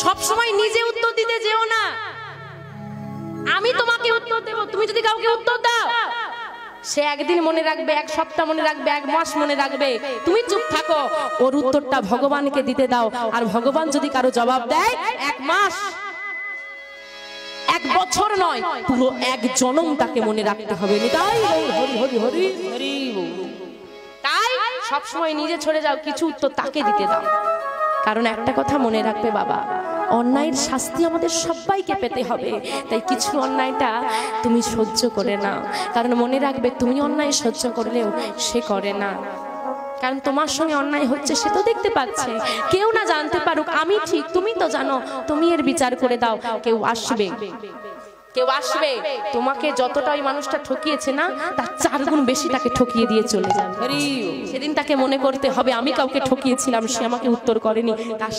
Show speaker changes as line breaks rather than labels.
সব সময় নিজে উত্তর দিতে যেও না। আমি তোমাকে উত্তর দেব, তুমি যদি কাউকে উত্তর দাও সে একদিন মনে রাখবে, এক সপ্তাহ মনে রাখবে, এক মাস মনে রাখবে, তুমি চুপ থাকো, ওর উত্তরটা ভগবানকে দিতে দাও। আর ভগবান যদি কারো জবাব দেয়, এক মাস, এক বছর নয়, পুরো এক জনম তাকে মনে রাখতে হবে। তাই হরি হরি হরি হরি, তাই সবসময় নিজে ছড়ে যাও, কিছু উত্তর তাকে দিতে দাও। কারণ একটা কথা মনে রাখবে বাবা, অন্যায়ের শাস্তি আমাদের সবাইকে পেতে হবে। তাই কিছু অন্যায়টা তুমি সহ্য করে নাও, কারণ মনে রাখবে তুমি অন্যায় সহ্য করলেও সে করে না। কারণ তোমার সঙ্গে অন্যায় হচ্ছে সে তো দেখতে পাচ্ছে, কেউ না জানতে পারুক, আমি ঠিক তুমি তো জানো, তুমি এর বিচার করে দাও। কেউ আসবে, কেউ আসবে, তোমাকে যতটা ওই মানুষটা ঠকিয়েছে না, তার 4 গুণ বেশি তাকে ঠকিয়ে দিয়ে চলে যাবে। সেদিন তাকে মনে করতে হবে আমি কাউকে ঠকিয়েছিলাম, সে আমাকে উত্তর করেনি, তার